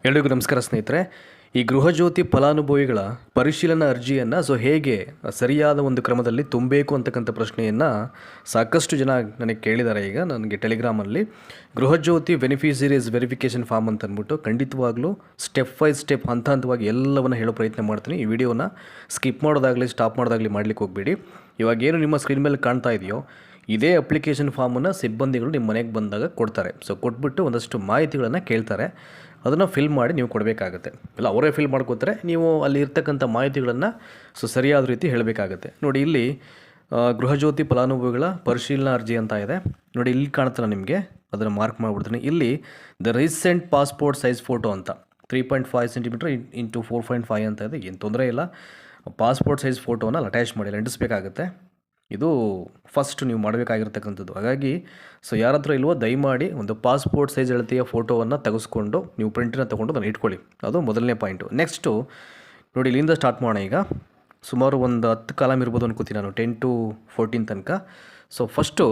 ಎಲ್ರಿಗೂ ನಮಸ್ಕಾರ ಸ್ನೇಹಿತರೆ. ಈ ಗೃಹಜ್ಯೋತಿ ಫಲಾನುಭವಿಗಳ ಪರಿಶೀಲನಾ ಅರ್ಜಿಯನ್ನು ಹೇಗೆ ಸರಿಯಾದ ಒಂದು ಕ್ರಮದಲ್ಲಿ ತುಂಬಬೇಕು ಅಂತಕ್ಕಂಥ ಪ್ರಶ್ನೆಯನ್ನು ಸಾಕಷ್ಟು ಜನ ನನಗೆ ಕೇಳಿದ್ದಾರೆ. ಈಗ ನನಗೆ ಟೆಲಿಗ್ರಾಮಲ್ಲಿ ಗೃಹಜ್ಯೋತಿ ಬೆನಿಫಿಷರೀಸ್ ವೆರಿಫಿಕೇಷನ್ ಫಾರ್ಮ್ ಅಂತ ಅಂದ್ಬಿಟ್ಟು ಖಂಡಿತವಾಗ್ಲೂ ಸ್ಟೆಪ್ ಬೈ ಸ್ಟೆಪ್ ಹಂತವಾಗಿ ಎಲ್ಲವನ್ನು ಹೇಳೋ ಪ್ರಯತ್ನ ಮಾಡ್ತೀನಿ. ಈ ವಿಡಿಯೋನ ಸ್ಕಿಪ್ ಮಾಡೋದಾಗಲಿ ಸ್ಟಾಪ್ ಮಾಡೋದಾಗಲಿ ಮಾಡಲಿಕ್ಕೆ ಹೋಗಬೇಡಿ. ಇವಾಗೇನು ನಿಮ್ಮ ಸ್ಕ್ರೀನ್ ಮೇಲೆ ಕಾಣ್ತಾ ಇದೆಯೋ ಇದೇ ಅಪ್ಲಿಕೇಶನ್ ಫಾರ್ಮನ್ನು ಸಿಬ್ಬಂದಿಗಳು ನಿಮ್ಮ ಮನೆಗೆ ಬಂದಾಗ ಕೊಡ್ತಾರೆ. ಕೊಟ್ಬಿಟ್ಟು ಒಂದಷ್ಟು ಮಾಹಿತಿಗಳನ್ನು ಕೇಳ್ತಾರೆ. ಅದನ್ನು ಫಿಲ್ ಮಾಡಿ ನೀವು ಕೊಡಬೇಕಾಗತ್ತೆ. ಇಲ್ಲ ಅವರೇ ಫಿಲ್ ಮಾಡ್ಕೋತಾರೆ, ನೀವು ಅಲ್ಲಿ ಇರ್ತಕ್ಕಂಥ ಮಾಹಿತಿಗಳನ್ನು ಸರಿಯಾದ ರೀತಿ ಹೇಳಬೇಕಾಗತ್ತೆ. ನೋಡಿ, ಇಲ್ಲಿ ಗೃಹಜ್ಯೋತಿ ಫಲಾನುಭವಿಗಳ ಪರಿಶೀಲನಾ ಅರ್ಜಿ ಅಂತ ಇದೆ. ನೋಡಿ, ಇಲ್ಲಿ ಕಾಣ್ತಾನೆ ನಿಮಗೆ, ಅದನ್ನು ಮಾರ್ಕ್ ಮಾಡಿಬಿಡ್ತೀನಿ. ಇಲ್ಲಿ the recent passport size photo ಅಂತ 3.5 ಸೆಂಟಿಮೀಟರ್ ಇಂಟು 4.5 ಅಂತ ಇದೆ. ಏನು ತೊಂದರೆ ಇಲ್ಲ. ಪಾಸ್ಪೋರ್ಟ್ ಸೈಜ್ ಫೋಟೋನ ಅಟ್ಯಾಚ್ ಮಾಡಿ ಅಂಟಿಸ್ಬೇಕಾಗತ್ತೆ. ಇದು ಫಸ್ಟ್ ನೀವು ಮಾಡಬೇಕಾಗಿರ್ತಕ್ಕಂಥದ್ದು. ಹಾಗಾಗಿ ಯಾರ ಹತ್ರ ಇಲ್ವೋ ದಯಮಾಡಿ ಒಂದು ಪಾಸ್ಪೋರ್ಟ್ ಸೈಜ್ ಅಳತೆಯ ಫೋಟೋವನ್ನು ತೆಗೆಸ್ಕೊಂಡು ನೀವು ಪ್ರಿಂಟನ್ನು ತೊಗೊಂಡು ಅದನ್ನು ಇಟ್ಕೊಳ್ಳಿ. ಅದು ಮೊದಲನೇ ಪಾಯಿಂಟು. ನೆಕ್ಸ್ಟು ನೋಡಿ, ಇಲ್ಲಿಂದ ಸ್ಟಾರ್ಟ್ ಮಾಡೋಣ. ಈಗ ಸುಮಾರು ಒಂದು 10 ಕಾಲಮ್ ಇರ್ಬೋದು ಅನ್ಕೋತೀನಿ ನಾನು, 10 to 14 ತನಕ. ಫಸ್ಟು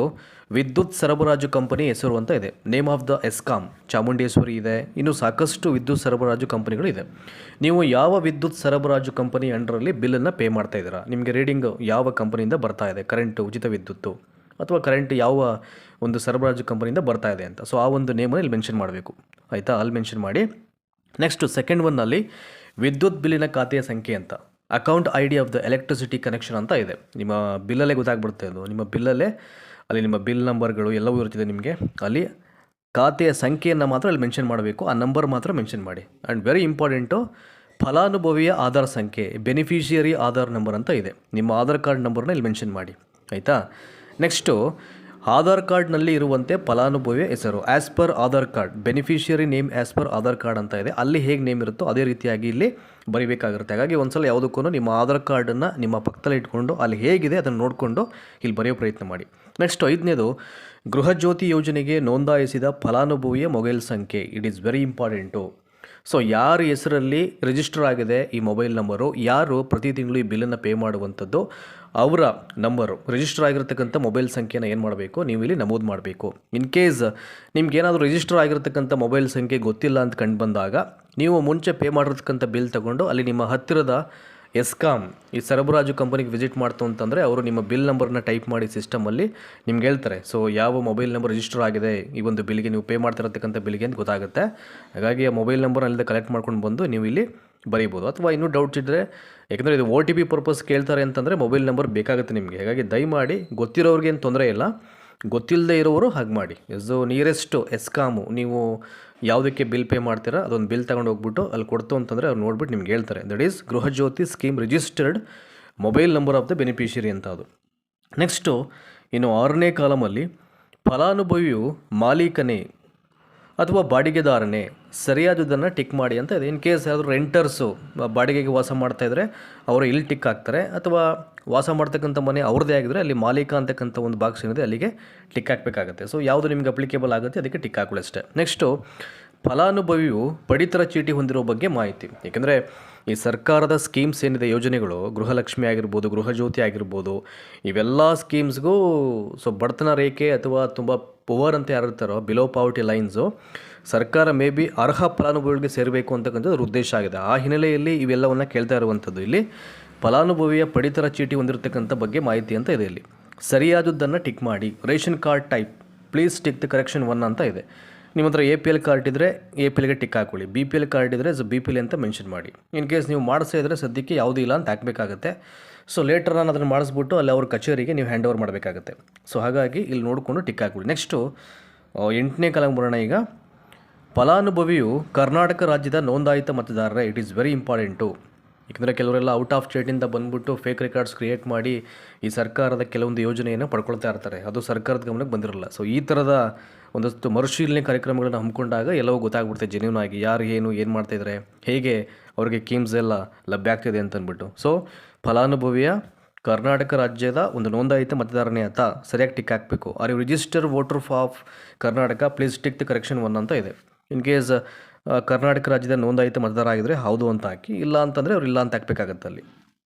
ವಿದ್ಯುತ್ ಸರಬರಾಜು ಕಂಪನಿ ಹೆಸರು ಅಂತ ಇದೆ. Name of the ESCOM Chamundeshwari ಇದೆ. ಇನ್ನು ಸಾಕಷ್ಟು ವಿದ್ಯುತ್ ಸರಬರಾಜು ಕಂಪನಿಗಳು ಇದೆ. ನೀವು ಯಾವ ವಿದ್ಯುತ್ ಸರಬರಾಜು ಕಂಪನಿ ಅಂಡರಲ್ಲಿ ಬಿಲ್ಲನ್ನು ಪೇ ಮಾಡ್ತಾ ಇದ್ದೀರಾ, ನಿಮಗೆ ರೀಡಿಂಗ್ ಯಾವ ಕಂಪನಿಯಿಂದ ಬರ್ತಾ ಇದೆ, ಕರೆಂಟ್ ಉಚಿತ ವಿದ್ಯುತ್ತು ಅಥವಾ ಕರೆಂಟ್ ಯಾವ ಒಂದು ಸರಬರಾಜು ಕಂಪನಿಯಿಂದ ಬರ್ತಾ ಇದೆ ಅಂತ. ಆ ಒಂದು ನೇಮನ್ನು ಇಲ್ಲಿ ಮೆನ್ಷನ್ ಮಾಡಬೇಕು. ಆಯಿತಾ, ಅಲ್ಲಿ ಮೆನ್ಷನ್ ಮಾಡಿ. ನೆಕ್ಸ್ಟು ಸೆಕೆಂಡ್ ಒನ್ನಲ್ಲಿ ವಿದ್ಯುತ್ ಬಿಲ್ಲಿನ ಖಾತೆಯ ಸಂಖ್ಯೆ ಅಂತ, account I D of the electricity connection ಅಂತ ಇದೆ. ನಿಮ್ಮ ಬಿಲ್ಲಲ್ಲೇ ಗೊತ್ತಾಗ್ಬಿಡುತ್ತೆ ಅದು. ನಿಮ್ಮ ಬಿಲ್ಲಲ್ಲೇ ಅಲ್ಲಿ ನಿಮ್ಮ ಬಿಲ್ ನಂಬರ್ಗಳು ಎಲ್ಲವೂ ಇರ್ತಿದೆ ನಿಮಗೆ. ಅಲ್ಲಿ ಖಾತೆಯ ಸಂಖ್ಯೆಯನ್ನು ಮಾತ್ರ ಅಲ್ಲಿ ಮೆನ್ಷನ್ ಮಾಡಬೇಕು. ಆ ನಂಬರ್ ಮಾತ್ರ ಮೆನ್ಷನ್ ಮಾಡಿ. ಆ್ಯಂಡ್ ವೆರಿ ಇಂಪಾರ್ಟೆಂಟು, ಫಲಾನುಭವಿಯ ಆಧಾರ್ ಸಂಖ್ಯೆ, ಬೆನಿಫಿಷಿಯರಿ ಆಧಾರ್ ನಂಬರ್ ಅಂತ ಇದೆ. ನಿಮ್ಮ ಆಧಾರ್ ಕಾರ್ಡ್ ನಂಬರ್ನ ಇಲ್ಲಿ ಮೆನ್ಷನ್ ಮಾಡಿ. ಆಯಿತಾ. ನೆಕ್ಸ್ಟು ಆಧಾರ್ ಕಾರ್ಡ್ನಲ್ಲಿ ಇರುವಂತೆ ಫಲಾನುಭವಿಯ ಹೆಸರು as per Aadhaar card, beneficiary name as per Aadhaar card ಅಂತ ಇದೆ. ಅಲ್ಲಿ ಹೇಗೆ ನೇಮ್ ಇರುತ್ತೋ ಅದೇ ರೀತಿಯಾಗಿ ಇಲ್ಲಿ ಬರೀಬೇಕಾಗಿರುತ್ತೆ. ಹಾಗಾಗಿ ಒಂದ್ಸಲ ಯಾವುದಕ್ಕೂ ನಿಮ್ಮ ಆಧಾರ್ ಕಾರ್ಡನ್ನು ನಿಮ್ಮ ಪಕ್ಕದಲ್ಲಿ ಇಟ್ಕೊಂಡು ಅಲ್ಲಿ ಹೇಗಿದೆ ಅದನ್ನು ನೋಡಿಕೊಂಡು ಇಲ್ಲಿ ಬರೆಯೋ ಪ್ರಯತ್ನ ಮಾಡಿ. ನೆಕ್ಸ್ಟ್ 5ನೇದು, ಗೃಹಜ್ಯೋತಿ ಯೋಜನೆಗೆ ನೋಂದಾಯಿಸಿದ ಫಲಾನುಭವಿಯ ಮೊಬೈಲ್ ಸಂಖ್ಯೆ. It is very important. ಯಾರ ಹೆಸರಲ್ಲಿ ರಿಜಿಸ್ಟರ್ ಆಗಿದೆ ಈ ಮೊಬೈಲ್ ನಂಬರು, ಯಾರು ಪ್ರತಿ ತಿಂಗಳು ಈ ಬಿಲ್ಲನ್ನು ಪೇ ಮಾಡುವಂಥದ್ದು, ಅವರ ನಂಬರು ರಿಜಿಸ್ಟರ್ ಆಗಿರ್ತಕ್ಕಂಥ ಮೊಬೈಲ್ ಸಂಖ್ಯೆನ ಏನು ಮಾಡಬೇಕು, ನೀವು ಇಲ್ಲಿ ನಮೂದು ಮಾಡಬೇಕು. ಇನ್ ಕೇಸ್ ನಿಮ್ಗೇನಾದರೂ ರಿಜಿಸ್ಟರ್ ಆಗಿರ್ತಕ್ಕಂಥ ಮೊಬೈಲ್ ಸಂಖ್ಯೆ ಗೊತ್ತಿಲ್ಲ ಅಂತ ಕಂಡು ಬಂದಾಗ ನೀವು ಮುಂಚೆ ಪೇ ಮಾಡಿರ್ತಕ್ಕಂಥ ಬಿಲ್ ತಗೊಂಡು ಅಲ್ಲಿ ನಿಮ್ಮ ಹತ್ತಿರದ ಎಸ್ಕಾಮ್ ಈ ಸರಬರಾಜು ಕಂಪನಿಗೆ ವಿಸಿಟ್ ಮಾಡ್ತು ಅಂತಂದರೆ ಅವರು ನಿಮ್ಮ ಬಿಲ್ ನಂಬರ್ನ ಟೈಪ್ ಮಾಡಿ ಸಿಸ್ಟಮಲ್ಲಿ ನಿಮ್ಗೆ ಹೇಳ್ತಾರೆ. ಯಾವ ಮೊಬೈಲ್ ನಂಬರ್ ರಿಜಿಸ್ಟರ್ ಆಗಿದೆ ಈ ಒಂದು ಬಿಲ್ಗೆ, ನೀವು ಪೇ ಮಾಡ್ತಿರತಕ್ಕಂಥ ಬಿಲ್ಗೆ ಅಂತ ಗೊತ್ತಾಗುತ್ತೆ. ಹಾಗಾಗಿ ಆ ಮೊಬೈಲ್ ನಂಬರ್ ಅಲ್ಲಿಂದ ಕಲೆಕ್ಟ್ ಮಾಡ್ಕೊಂಡು ಬಂದು ನೀವು ಇಲ್ಲಿ ಬರೀಬೋದು. ಅಥವಾ ಇನ್ನೂ ಡೌಟ್ಸ್ ಇದ್ದರೆ, ಯಾಕಂದರೆ ಇದು OTP ಪರ್ಪಸ್ ಕೇಳ್ತಾರೆ ಅಂತಂದರೆ ಮೊಬೈಲ್ ನಂಬರ್ ಬೇಕಾಗುತ್ತೆ ನಿಮಗೆ. ಹಾಗಾಗಿ ದಯಮಾಡಿ ಗೊತ್ತಿರೋರಿಗೆ ಏನು ತೊಂದರೆ ಇಲ್ಲ, ಗೊತ್ತಿಲ್ಲದೆ ಇರೋರು ಹಾಗೆ ಮಾಡಿ. ನಿಯರೆಸ್ಟು ಎಸ್ಕಾಮು ನೀವು ಯಾವುದಕ್ಕೆ ಬಿಲ್ ಪೇ ಮಾಡ್ತೀರಾ ಅದೊಂದು ಬಿಲ್ ತಗೊಂಡು ಹೋಗ್ಬಿಟ್ಟು ಅಲ್ಲಿ ಕೊಡ್ತು ಅಂತಂದರೆ ಅವ್ರು ನೋಡ್ಬಿಟ್ಟು ನಿಮ್ಗೆ ಹೇಳ್ತಾರೆ. That is Gruhajyothi scheme registered mobile number of the beneficiary ಅಂತ ಅದು. ನೆಕ್ಸ್ಟು ಇನ್ನು 6ನೇ ಕಾಲಮಲ್ಲಿ ಫಲಾನುಭವಿಯು ಮಾಲೀಕನೇ ಅಥವಾ ಬಾಡಿಗೆದಾರನೇ ಸರಿಯಾದುದನ್ನು ಟಿಕ್ ಮಾಡಿ ಅಂತ ಇದೆ. ಇನ್ ಕೇಸ್ ಯಾರಾದರೂ ರೆಂಟರ್ಸು ಬಾಡಿಗೆಗೆ ವಾಸ ಮಾಡ್ತಾಯಿದ್ರೆ ಅವರು ಇಲ್ಲಿ ಟಿಕ್ ಹಾಕ್ತಾರೆ, ಅಥವಾ ವಾಸ ಮಾಡ್ತಕ್ಕಂಥ ಮನೆ ಅವ್ರದ್ದೇ ಆಗಿದ್ರೆ ಅಲ್ಲಿ ಮಾಲೀಕ ಅಂತಕ್ಕಂಥ ಒಂದು ಬಾಕ್ಸ್ ಏನಿದೆ ಅಲ್ಲಿಗೆ ಟಿಕ್ ಹಾಕಬೇಕಾಗತ್ತೆ. ಯಾವುದು ನಿಮಗೆ ಅಪ್ಲಿಕೇಬಲ್ ಆಗುತ್ತೆ ಅದಕ್ಕೆ ಟಿಕ್ ಹಾಕೊಳ್ಳಿ ಅಷ್ಟೇ. ನೆಕ್ಸ್ಟು ಫಲಾನುಭವಿಯು ಪಡಿತರ ಚೀಟಿ ಹೊಂದಿರೋ ಬಗ್ಗೆ ಮಾಹಿತಿ. ಏಕೆಂದರೆ ಈ ಸರ್ಕಾರದ ಸ್ಕೀಮ್ಸ್ ಏನಿದೆ, ಯೋಜನೆಗಳು, ಗೃಹಲಕ್ಷ್ಮಿ ಆಗಿರ್ಬೋದು, ಗೃಹಜ್ಯೋತಿ ಆಗಿರ್ಬೋದು, ಇವೆಲ್ಲ ಸ್ಕೀಮ್ಸ್ಗೂ ಬಡತನ ರೇಖೆ ಅಥವಾ ತುಂಬ ಪುವರ್ ಅಂತ ಯಾರು ಇರ್ತಾರೋ, ಬಿಲೋ ಪಾವರ್ಟಿ ಲೈನ್ಸು, ಸರ್ಕಾರ ಮೇ ಬಿ ಅರ್ಹ ಫಲಾನುಭವಿಗಳಿಗೆ ಸೇರಬೇಕು ಅಂತಕ್ಕಂಥದ್ದು ಉದ್ದೇಶ ಆಗಿದೆ. ಆ ಹಿನ್ನೆಲೆಯಲ್ಲಿ ಇವೆಲ್ಲವನ್ನು ಕೇಳ್ತಾ ಇರುವಂಥದ್ದು. ಇಲ್ಲಿ ಫಲಾನುಭವಿಯ ಪಡಿತರ ಚೀಟಿ ಹೊಂದಿರತಕ್ಕಂಥ ಬಗ್ಗೆ ಮಾಹಿತಿ ಅಂತ ಇದೆ. ಇಲ್ಲಿ ಸರಿಯಾದದ್ದನ್ನು ಟಿಕ್ ಮಾಡಿ. Ration card type please tick the correction 1 ಅಂತ ಇದೆ. ನಿಮ್ಮ ಹತ್ರ APL ಕಾರ್ಡ್ ಇದ್ದರೆ APLಗೆ ಟಿಕ್ ಹಾಕೊಳ್ಳಿ, BPL ಕಾರ್ಡ್ ಇದ್ದರೆ BPL ಅಂತ ಮೆನ್ಷನ್ ಮಾಡಿ. ಇನ್ ಕೇಸ್ ನೀವು ಮಾಡಿಸೇ ಇದ್ದರೆ ಸದ್ಯಕ್ಕೆ ಯಾವುದೂ ಇಲ್ಲ ಅಂತ ಹಾಕಬೇಕಾಗತ್ತೆ. ಲೇಟರ್ ನಾನು ಅದನ್ನು ಮಾಡಿಸ್ಬಿಟ್ಟು ಅಲ್ಲಿ ಅವ್ರ ಕಚೇರಿಗೆ ನೀವು ಹ್ಯಾಂಡ್ ಓವರ್ ಮಾಡಬೇಕಾಗತ್ತೆ. ಹಾಗಾಗಿ ಇಲ್ಲಿ ನೋಡಿಕೊಂಡು ಟಿಕ್ ಹಾಕೊಳ್ಳಿ. ನೆಕ್ಸ್ಟು 8ನೇ ಕಾಲಂ ಬರೋಣ. ಈಗ ಫಲಾನುಭವಿಯು ಕರ್ನಾಟಕ ರಾಜ್ಯದ ನೋಂದಾಯಿತ ಮತದಾರರೇ. It is very important. ಏಕೆಂದರೆ ಕೆಲವರೆಲ್ಲ ಔಟ್ ಆಫ್ ಸ್ಟೇಟಿಂದ ಬಂದುಬಿಟ್ಟು ಫೇಕ್ ರೆಕಾರ್ಡ್ಸ್ ಕ್ರಿಯೇಟ್ ಮಾಡಿ ಈ ಸರ್ಕಾರದ ಕೆಲವೊಂದು ಯೋಜನೆಯನ್ನು ಪಡ್ಕೊಳ್ತಾ ಇರ್ತಾರೆ. ಅದು ಸರ್ಕಾರದ ಗಮನಕ್ಕೆ ಬಂದಿರಲ್ಲ. ಈ ಥರದ ಒಂದಷ್ಟು ಮರುಶೀಲನೆ ಕಾರ್ಯಕ್ರಮಗಳನ್ನು ಹಮ್ಮಿಕೊಂಡಾಗ ಎಲ್ಲವೂ ಗೊತ್ತಾಗ್ಬಿಡುತ್ತೆ ಜೆನ್ಯೂನ್ ಆಗಿ ಯಾರು ಏನು ಮಾಡ್ತಾಯಿದ್ದಾರೆ, ಹೇಗೆ ಅವರಿಗೆ ಸ್ಕೀಮ್ಸ್ ಎಲ್ಲ ಲಭ್ಯ ಆಗ್ತಿದೆ ಅಂತಂದ್ಬಿಟ್ಟು. ಫಲಾನುಭವಿಯ ಕರ್ನಾಟಕ ರಾಜ್ಯದ ಒಂದು ನೋಂದಾಯಿತ ಮತದಾರನೇ ಅಂತ ಸರಿಯಾಗಿ ಟಿಕ್ ಹಾಕಬೇಕು. Are you register voter of Karnataka please tick the correction 1 ಅಂತ ಇದೆ. ಇನ್ ಕೇಸ್ ಕರ್ನಾಟಕ ರಾಜ್ಯದ ನೋಂದಾಯಿತ ಮತದಾರ ಆಗಿದ್ದರೆ ಹೌದು ಅಂತ ಹಾಕಿ, ಇಲ್ಲ ಅಂತಂದರೆ ಅವ್ರು ಇಲ್ಲ ಅಂತ ಹಾಕಬೇಕಾಗತ್ತೆ ಅಲ್ಲಿ.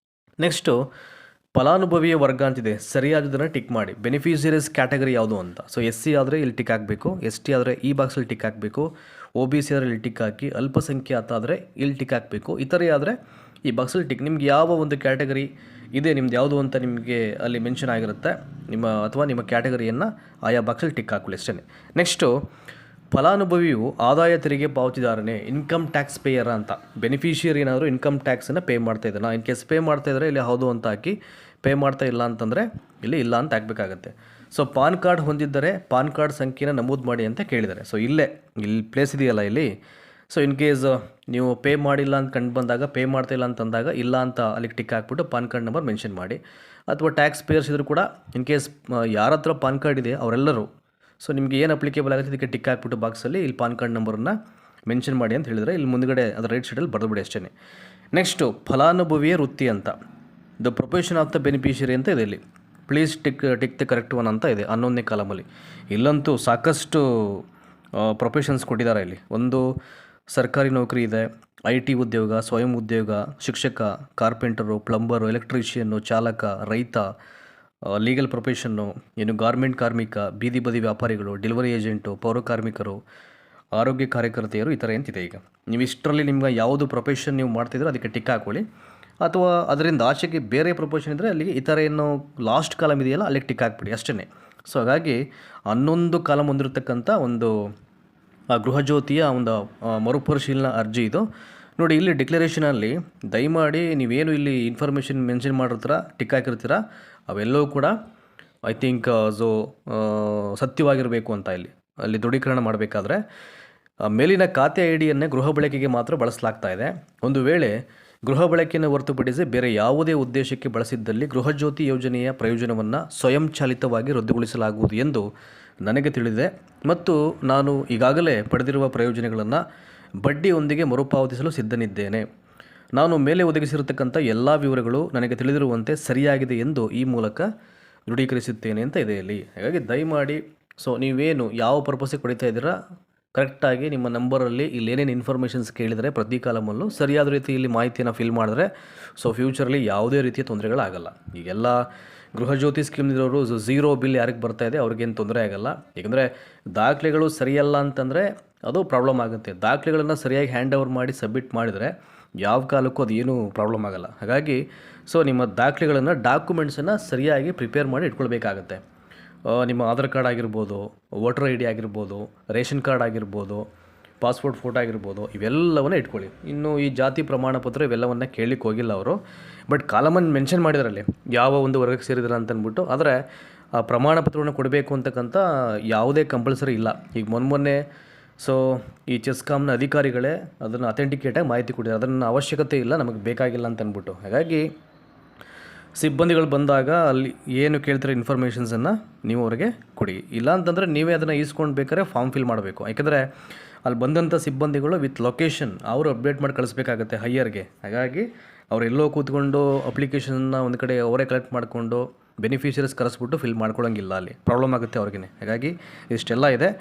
ನೆಕ್ಸ್ಟು ಫಲಾನುಭವಿಯ ವರ್ಗ ಅಂತಿದೆ, ಸರಿಯಾದದನ್ನು ಟಿಕ್ ಮಾಡಿ. ಬೆನಿಫಿಷರೀಸ್ ಕ್ಯಾಟಗರಿ ಯಾವುದು ಅಂತ. SC ಆದರೆ ಇಲ್ಲಿ ಟಿಕ್ ಹಾಕಬೇಕು, ST ಆದರೆ ಈ ಬಾಕ್ಸಲ್ಲಿ ಟಿಕ್ ಹಾಕಬೇಕು, OBC ಆದರೆ ಇಲ್ಲಿ ಟಿಕ್ ಹಾಕಿ, ಅಲ್ಪಸಂಖ್ಯಾತ ಆದರೆ ಇಲ್ಲಿ ಟಿಕ್ ಹಾಕಬೇಕು. ಇತರೆ ಆದರೆ ಈ ಬಾಕ್ಸಲ್ಲಿ ಟಿಕ್. ನಿಮ್ಗೆ ಯಾವ ಒಂದು ಕ್ಯಾಟಗರಿ ಇದೆ ನಿಮ್ದು ಯಾವುದು ಅಂತ ನಿಮಗೆ ಅಲ್ಲಿ ಮೆನ್ಷನ್ ಆಗಿರುತ್ತೆ, ಅಥವಾ ನಿಮ್ಮ ಕ್ಯಾಟಗರಿಯನ್ನು ಆಯಾ ಬಾಕ್ಸಲ್ಲಿ ಟಿಕ್ ಹಾಕೊಳ್ಳಿ ಅಷ್ಟೇ. ನೆಕ್ಸ್ಟು ಫಲಾನುಭವಿಯು ಆದಾಯ ತೆರಿಗೆ ಪಾವತಿದಾರನೇ, ಇನ್ಕಮ್ ಟ್ಯಾಕ್ಸ್ ಪೇಯರ ಅಂತ. ಬೆನಿಫಿಷಿಯರಿ ಏನಾದರೂ ಇನ್ಕಮ್ ಟ್ಯಾಕ್ಸನ್ನು ಪೇ ಮಾಡ್ತಾ ಇದ್ದಾನೆ, ಇನ್ ಕೇಸ್ ಪೇ ಮಾಡ್ತಾ ಇದ್ದರೆ ಇಲ್ಲಿ ಹೌದು ಅಂತ ಹಾಕಿ, ಪೇ ಮಾಡ್ತಾ ಇಲ್ಲ ಅಂತಂದರೆ ಇಲ್ಲಿ ಇಲ್ಲ ಅಂತ ಹಾಕಬೇಕಾಗತ್ತೆ. ಸೊ ಪಾನ್ ಕಾರ್ಡ್ ಹೊಂದಿದ್ದರೆ ಪಾನ್ ಕಾರ್ಡ್ ಸಂಖ್ಯೆನ ನಮೂದು ಮಾಡಿ ಅಂತ ಕೇಳಿದ್ದಾರೆ. ಸೊ ಇಲ್ಲಿ ಪ್ಲೇಸ್ ಇದೆಯಲ್ಲ ಇಲ್ಲಿ, ಸೊ ಇನ್ ಕೇಸ್ ನೀವು ಪೇ ಮಾಡಿಲ್ಲ ಅಂತ ಕಂಡು ಬಂದಾಗ, ಪೇ ಮಾಡ್ತಾ ಇಲ್ಲ ಅಂತಂದಾಗ ಇಲ್ಲ ಅಂತ ಅಲ್ಲಿಗೆ ಟಿಕ್ ಹಾಕ್ಬಿಟ್ಟು ಪಾನ್ ಕಾರ್ಡ್ ನಂಬರ್ ಮೆನ್ಷನ್ ಮಾಡಿ. ಅಥವಾ ಟ್ಯಾಕ್ಸ್ ಪೇಯರ್ಸ್ ಇದ್ದರೂ ಕೂಡ ಇನ್ ಕೇಸ್ ಯಾರ ಹತ್ರ ಪಾನ್ ಕಾರ್ಡ್ ಇದೆ ಅವರೆಲ್ಲರೂ, ಸೊ ನಿಮಗೆ ಏನು ಅಪ್ಲಿಕೇಬಲ್ ಆಗುತ್ತೆ ಇದಕ್ಕೆ ಟಿಕ್ ಹಾಕ್ಬಿಟ್ಟು ಬಾಕ್ಸಲ್ಲಿ ಇಲ್ಲಿ ಪಾನ್ ಕಾರ್ಡ್ ನಂಬರನ್ನು ಮೆನ್ಷನ್ ಮಾಡಿ ಅಂತ ಹೇಳಿದರೆ ಇಲ್ಲಿ ಮುಂದುಗಡೆ ಅದರ ರೈಟ್ ಸೈಡಲ್ಲಿ ಬರೆದುಬಿಡಿ ಅಷ್ಟೇ. ನೆಕ್ಸ್ಟು ಫಲಾನುಭವಿಯ ವೃತ್ತಿ ಅಂತ, the profession of the beneficiary ಅಂತ ಇದೆ ಇಲ್ಲಿ. Please tick the correct one ಅಂತ ಇದೆ 11ನೇ ಕಾಲಮಲ್ಲಿ. ಇಲ್ಲಂತೂ ಸಾಕಷ್ಟು ಪ್ರೊಫೆಷನ್ಸ್ ಕೊಟ್ಟಿದ್ದಾರೆ ಇಲ್ಲಿ. ಒಂದು ಸರ್ಕಾರಿ ನೌಕರಿ ಇದೆ, IT ಉದ್ಯೋಗ, ಸ್ವಯಂ ಉದ್ಯೋಗ, ಶಿಕ್ಷಕ, ಕಾರ್ಪೆಂಟರು, ಪ್ಲಂಬರು, ಎಲೆಕ್ಟ್ರಿಷಿಯನ್ನು, ಚಾಲಕ, ರೈತ, ಲೀಗಲ್ ಪ್ರೊಫೆಷನ್ನು, ಏನು ಗಾರ್ಮೆಂಟ್ ಕಾರ್ಮಿಕ, ಬೀದಿ ಬದಿ ವ್ಯಾಪಾರಿಗಳು, ಡೆಲಿವರಿ ಏಜೆಂಟು, ಪೌರ ಕಾರ್ಮಿಕರು, ಆರೋಗ್ಯ ಕಾರ್ಯಕರ್ತೆಯರು, ಈ ಥರ ಅಂತಿದೆ. ಈಗ ನೀವು ಇಷ್ಟರಲ್ಲಿ ನಿಮ್ಗೆ ಯಾವುದು ಪ್ರೊಫೆಷನ್ ನೀವು ಮಾಡ್ತಿದ್ರೆ ಅದಕ್ಕೆ ಟಿಕ್ ಹಾಕೊಳ್ಳಿ. ಅಥವಾ ಅದರಿಂದ ಆಚೆಗೆ ಬೇರೆ ಪ್ರೊಫೆಷನ್ ಇದ್ದರೆ ಅಲ್ಲಿಗೆ ಈ ಥರ ಏನು ಲಾಸ್ಟ್ ಕಾಲಮ್ ಇದೆಯಲ್ಲ ಅಲ್ಲಿಗೆ ಟಿಕ್ ಹಾಕ್ಬಿಡಿ ಅಷ್ಟೇ. ಸೊ ಹಾಗಾಗಿ 11 ಕಾಲಮ್ ಹೊಂದಿರತಕ್ಕಂಥ ಒಂದು ಗೃಹಜ್ಯೋತಿಯ ಒಂದು ಮರುಪರಿಶೀಲನಾ ಅರ್ಜಿ ಇದು. ನೋಡಿ ಇಲ್ಲಿ ಡಿಕ್ಲರೇಷನಲ್ಲಿ ದಯಮಾಡಿ ನೀವೇನು ಇಲ್ಲಿ ಇನ್ಫಾರ್ಮೇಷನ್ ಮೆನ್ಷನ್ ಮಾಡಿರ್ತೀರ, ಟಿಕ್ ಹಾಕಿರ್ತೀರ, ಅವೆಲ್ಲವೂ ಕೂಡ ಐ ಥಿಂಕ್ ಸತ್ಯವಾಗಿರಬೇಕು ಅಂತ ಅಲ್ಲಿ ದೃಢೀಕರಣ ಮಾಡಬೇಕಾದ್ರೆ ಮೇಲಿನ ಖಾತೆ IDಯನ್ನೇ ಗೃಹ ಬಳಕೆಗೆ ಮಾತ್ರ ಬಳಸಲಾಗ್ತಾ ಇದೆ. ಒಂದು ವೇಳೆ ಗೃಹ ಬಳಕೆಯನ್ನು ಹೊರತುಪಡಿಸಿ ಬೇರೆ ಯಾವುದೇ ಉದ್ದೇಶಕ್ಕೆ ಬಳಸಿದ್ದಲ್ಲಿ ಗೃಹಜ್ಯೋತಿ ಯೋಜನೆಯ ಪ್ರಯೋಜನವನ್ನು ಸ್ವಯಂಚಾಲಿತವಾಗಿ ರದ್ದುಗೊಳಿಸಲಾಗುವುದು ಎಂದು ನನಗೆ ತಿಳಿದಿದೆ ಮತ್ತು ನಾನು ಈಗಾಗಲೇ ಪಡೆದಿರುವ ಪ್ರಯೋಜನಗಳನ್ನು ಬಡ್ಡಿಯೊಂದಿಗೆ ಮರುಪಾವತಿಸಲು ಸಿದ್ಧನಿದ್ದೇನೆ. ನಾನು ಮೇಲೆ ಒದಗಿಸಿರತಕ್ಕಂಥ ಎಲ್ಲ ವಿವರಗಳು ನನಗೆ ತಿಳಿದಿರುವಂತೆ ಸರಿಯಾಗಿದೆ ಎಂದು ಈ ಮೂಲಕ ದೃಢೀಕರಿಸುತ್ತೇನೆ ಅಂತ ಇದೆ ಇಲ್ಲಿ. ಹಾಗಾಗಿ ದಯಮಾಡಿ ಸೊ ನೀವೇನು ಯಾವ ಪರ್ಪಸ್ಸಿಗೆ ಕೊಡ್ತಾ ಇದ್ದೀರಾ ಕರೆಕ್ಟಾಗಿ ನಿಮ್ಮ ನಂಬರಲ್ಲಿ ಇಲ್ಲಿ ಏನೇನು ಇನ್ಫಾರ್ಮೇಷನ್ಸ್ ಕೇಳಿದರೆ ಪ್ರತಿ ಕಾಲಮಲ್ಲೂ ಸರಿಯಾದ ರೀತಿಯಲ್ಲಿ ಮಾಹಿತಿಯನ್ನು ಫಿಲ್ ಮಾಡಿದ್ರೆ ಸೊ ಫ್ಯೂಚರಲ್ಲಿ ಯಾವುದೇ ರೀತಿಯ ತೊಂದರೆಗಳಾಗಲ್ಲ. ಈಗೆಲ್ಲ ಗೃಹಜ್ಯೋತಿ ಸ್ಕೀಮ್ನಿರೋರು ಝೀರೋ ಬಿಲ್ ಯಾರಿಗೆ ಬರ್ತಾ ಇದೆ ಅವ್ರಿಗೇನು ತೊಂದರೆ ಆಗಲ್ಲ. ಏಕೆಂದರೆ ದಾಖಲೆಗಳು ಸರಿಯಲ್ಲ ಅಂತಂದರೆ ಅದು ಪ್ರಾಬ್ಲಮ್ ಆಗುತ್ತೆ. ದಾಖಲೆಗಳನ್ನು ಸರಿಯಾಗಿ ಹ್ಯಾಂಡ್ ಓವರ್ ಮಾಡಿ ಸಬ್ಮಿಟ್ ಮಾಡಿದರೆ ಯಾವ ಕಾಲಕ್ಕೂ ಅದು ಏನೂ ಪ್ರಾಬ್ಲಮ್ ಆಗಲ್ಲ. ಹಾಗಾಗಿ ಸೊ ನಿಮ್ಮ ದಾಖಲೆಗಳನ್ನು ಡಾಕ್ಯುಮೆಂಟ್ಸನ್ನು ಸರಿಯಾಗಿ ಪ್ರಿಪೇರ್ ಮಾಡಿ ಇಟ್ಕೊಳ್ಬೇಕಾಗತ್ತೆ. ನಿಮ್ಮ ಆಧಾರ್ ಕಾರ್ಡ್ ಆಗಿರ್ಬೋದು, ವೋಟರ್ ID ಆಗಿರ್ಬೋದು, ರೇಷನ್ ಕಾರ್ಡ್ ಆಗಿರ್ಬೋದು, ಪಾಸ್ಪೋರ್ಟ್ ಫೋಟೋ ಆಗಿರ್ಬೋದು, ಇವೆಲ್ಲವನ್ನ ಇಟ್ಕೊಳ್ಳಿ. ಇನ್ನು ಈ ಜಾತಿ ಪ್ರಮಾಣ ಪತ್ರ ಇವೆಲ್ಲವನ್ನ ಕೇಳಲಿಕ್ಕೆ ಹೋಗಿಲ್ಲ ಅವರು, ಬಟ್ ಕಾಲಮನ್ನು ಮೆನ್ಷನ್ ಮಾಡಿದ್ರಲ್ಲಿ ಯಾವ ಒಂದು ವರ್ಗಕ್ಕೆ ಸೇರಿದ್ರ ಅಂತ ಅಂದ್ಬಿಟ್ಟು. ಆದರೆ ಆ ಪ್ರಮಾಣ ಪತ್ರವನ್ನು ಕೊಡಬೇಕು ಅಂತಕ್ಕಂಥ ಯಾವುದೇ ಕಂಪಲ್ಸರಿ ಇಲ್ಲ. ಈಗ ಮೊನ್ನೆ ಸೊ ಈ ಚೆಸ್ಕಾಮ್ನ ಅಧಿಕಾರಿಗಳೇ ಅದನ್ನು ಅಥೆಂಟಿಕೇಟಾಗಿ ಮಾಹಿತಿ ಕೊಟ್ಟಿದ್ದಾರೆ, ಅದನ್ನು ಅವಶ್ಯಕತೆ ಇಲ್ಲ, ನಮಗೆ ಬೇಕಾಗಿಲ್ಲ ಅಂತ ಅಂದ್ಬಿಟ್ಟು. ಹಾಗಾಗಿ ಸಿಬ್ಬಂದಿಗಳು ಬಂದಾಗ ಅಲ್ಲಿ ಏನು ಕೇಳ್ತಾರೆ ಇನ್ಫಾರ್ಮೇಷನ್ಸನ್ನು ನೀವು ಅವರಿಗೆ ಕೊಡಿ. ಇಲ್ಲ ಅಂತಂದರೆ ನೀವೇ ಅದನ್ನು ಈಸ್ಕೊಂಡು ಬೇಕಾದ್ರೆ ಫಾರ್ಮ್ ಫಿಲ್ ಮಾಡಬೇಕು. ಯಾಕೆಂದರೆ ಅಲ್ಲಿ ಬಂದಂಥ ಸಿಬ್ಬಂದಿಗಳು ವಿತ್ ಲೊಕೇಶನ್ ಅವರು ಅಪ್ಡೇಟ್ ಮಾಡಿ ಕಳಿಸ್ಬೇಕಾಗತ್ತೆ ಹೈಯರ್ಗೆ. ಹಾಗಾಗಿ ಅವ್ರು ಎಲ್ಲೋ ಕೂತ್ಕೊಂಡು ಅಪ್ಲಿಕೇಶನ್ನ ಒಂದು ಕಡೆ ಅವರೇ ಕಲೆಕ್ಟ್ ಮಾಡಿಕೊಂಡು ಬೆನಿಫಿಷರೀಸ್ ಕರೆಸ್ಬಿಟ್ಟು ಫಿಲ್ ಮಾಡ್ಕೊಳ್ಳೋಂಗಿಲ್ಲ, ಅಲ್ಲಿ ಪ್ರಾಬ್ಲಮ್ ಆಗುತ್ತೆ ಅವ್ರಿಗೆ. ಹಾಗಾಗಿ ಇಷ್ಟೆಲ್ಲ ಇದೆ.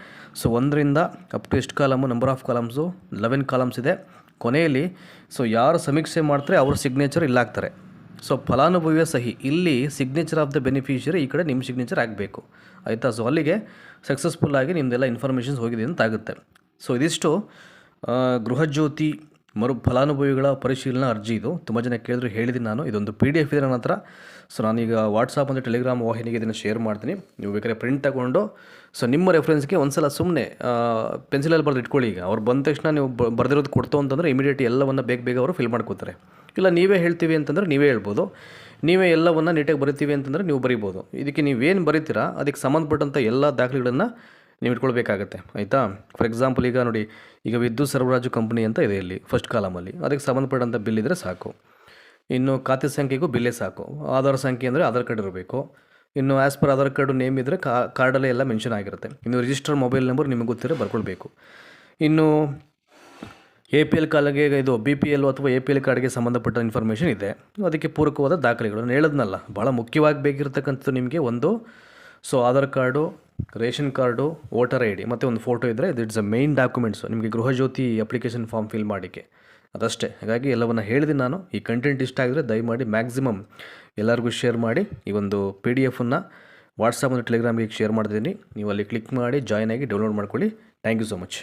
ಸೊ 1ರಿಂದ ಅಪ್ ಟು ಎಷ್ಟು column, number of columns 11 columns ಇದೆ. ಕೊನೆಯಲ್ಲಿ ಸೊ ಯಾರು ಸಮೀಕ್ಷೆ ಮಾಡ್ತಾರೆ ಅವ್ರ ಸಿಗ್ನೇಚರ್ ಇಲ್ಲಾಗ್ತಾರೆ. ಸೊ ಫಲಾನುಭವಿಯ ಸಹಿ ಇಲ್ಲಿ ಸಿಗ್ನೇಚರ್ ಆಫ್ ದ ಬೆನಿಫಿಷಿಯರಿ, ಈ ಕಡೆ ನಿಮ್ಮ ಸಿಗ್ನೇಚರ್ ಆಗಬೇಕು, ಆಯಿತಾ. ಸೊ ಅಲ್ಲಿಗೆ ಸಕ್ಸಸ್ಫುಲ್ಲಾಗಿ ನಿಮ್ಮದೆಲ್ಲ ಇನ್ಫಾರ್ಮೇಷನ್ಸ್ ಹೋಗಿದೆ ಅಂತ ಆಗುತ್ತೆ. ಸೊ ಇದಿಷ್ಟು ಗೃಹಜ್ಯೋತಿ ಫಲಾನುಭವಿಗಳ ಪರಿಶೀಲನಾ ಅರ್ಜಿ. ಇದು ತುಂಬ ಜನ ಕೇಳಿದ್ರು, ಹೇಳಿದ್ದೀನಿ ನಾನು. ಇದೊಂದು PDF ಇದೆ ನನ್ನ ಹತ್ರ. ಸೊ ನಾನೀಗ ವಾಟ್ಸಾಪ್ ಮತ್ತು ಟೆಲಿಗ್ರಾಮ್ ವಾಹಿನಿಗೆ ಇದನ್ನು ಶೇರ್ ಮಾಡ್ತೀನಿ. ನೀವು ಬೇಕಾದ್ರೆ ಪ್ರಿಂಟ್ ತಗೊಂಡು ಸೊ ನಿಮ್ಮ ರೆಫರೆನ್ಸ್ಗೆ ಒಂದು ಸಲ ಸುಮ್ಮನೆ ಪೆನ್ಸಿಲಲ್ಲಿ ಬರೆದು ಇಟ್ಕೊಳ್ಳಿ. ಈಗ ಅವ್ರು ಬಂದ ತಕ್ಷಣ ನೀವು ಬರೆದಿರೋದು ಕೊಡ್ತು ಅಂತಂದರೆ ಇಮಿಡಿಯೇಟ್ ಎಲ್ಲವನ್ನು ಬೇಗ ಅವರು ಫಿಲ್ ಮಾಡ್ಕೋತಾರೆ. ಇಲ್ಲ ನೀವೇ ಹೇಳ್ತೀವಿ ಅಂತಂದರೆ ನೀವೇ ಹೇಳ್ಬೋದು, ನೀವೇ ಎಲ್ಲವನ್ನು ನೀಟಾಗಿ ಬರಿತೀವಿ ಅಂತಂದರೆ ನೀವು ಬರಿಬೋದು. ಇದಕ್ಕೆ ನೀವೇನು ಬರೀತೀರಾ ಅದಕ್ಕೆ ಸಂಬಂಧಪಟ್ಟಂಥ ಎಲ್ಲ ದಾಖಲೆಗಳನ್ನು ನೀವು ಇಟ್ಕೊಳ್ಬೇಕಾಗತ್ತೆ, ಆಯಿತಾ. ಫಾರ್ ಎಕ್ಸಾಂಪಲ್ ಈಗ ನೋಡಿ, ಈಗ ವಿದ್ಯುತ್ ಸರಬರಾಜು ಕಂಪನಿ ಅಂತ ಇದೆ ಇಲ್ಲಿ ಫಸ್ಟ್ ಕಾಲಮಲ್ಲಿ, ಅದಕ್ಕೆ ಸಂಬಂಧಪಟ್ಟಂಥ ಬಿಲ್ ಇದ್ದರೆ ಸಾಕು. ಇನ್ನು ಖಾತೆ ಸಂಖ್ಯೆಗೂ ಬಿಲ್ಲೇ ಸಾಕು. ಆಧಾರ್ ಸಂಖ್ಯೆ ಅಂದರೆ ಆಧಾರ್ ಕಾರ್ಡ್ ಇರಬೇಕು. ಇನ್ನು as per Aadhaar card name ಇದ್ದರೆ ಕಾರ್ಡಲ್ಲೇ ಎಲ್ಲ ಮೆನ್ಷನ್ ಆಗಿರುತ್ತೆ. ಇನ್ನು ರಿಜಿಸ್ಟರ್ ಮೊಬೈಲ್ ನಂಬರ್ ನಿಮಗೆ ಗೊತ್ತಿರೋ ಬರ್ಕೊಳ್ಬೇಕು. ಇನ್ನು APL ಕಾರ್ಡ್ಗೆ ಇದು BPL ಅಥವಾ APL ಕಾರ್ಡ್ಗೆ ಸಂಬಂಧಪಟ್ಟ ಇನ್ಫಾರ್ಮೇಷನ್ ಇದೆ, ಅದಕ್ಕೆ ಪೂರಕವಾದ ದಾಖಲೆಗಳು ನಾನು ಹೇಳೋದ್ನಲ್ಲ. ಭಾಳ ಮುಖ್ಯವಾಗಿ ಬೇಕಿರತಕ್ಕಂಥದ್ದು ನಿಮಗೆ ಒಂದು so Aadhaar card, ration card, voter ID ಮತ್ತು ಒಂದು ಫೋಟೋ ಇದ್ದರೆ ಇಟ್ಸ್ ಅ ಮೇನ್ ಡಾಕ್ಯುಮೆಂಟ್ಸು ನಿಮಗೆ ಗೃಹಜ್ಯೋತಿ ಅಪ್ಲಿಕೇಶನ್ ಫಾರ್ಮ್ ಫಿಲ್ ಮಾಡೋಕ್ಕೆ, ಅದಷ್ಟೇ. ಹಾಗಾಗಿ ಎಲ್ಲವನ್ನು ಹೇಳಿದ್ದೀನಿ ನಾನು. ಈ ಕಂಟೆಂಟ್ ಇಷ್ಟ ಆಗಿದ್ರೆ ದಯಮಾಡಿ ಮ್ಯಾಕ್ಸಿಮಮ್ ಎಲ್ಲರಿಗೂ ಶೇರ್ ಮಾಡಿ. ಈ ಒಂದು PDF-ಅನ್ನು ವಾಟ್ಸಾಪ್ ಮತ್ತು ಟೆಲಿಗ್ರಾಮ್ಗೆ ಶೇರ್ ಮಾಡ್ತಿದ್ದೀನಿ. ನೀವು ಅಲ್ಲಿ ಕ್ಲಿಕ್ ಮಾಡಿ ಜಾಯ್ನ್ ಆಗಿ ಡೌನ್ಲೋಡ್ ಮಾಡ್ಕೊಳ್ಳಿ. Thank you so much.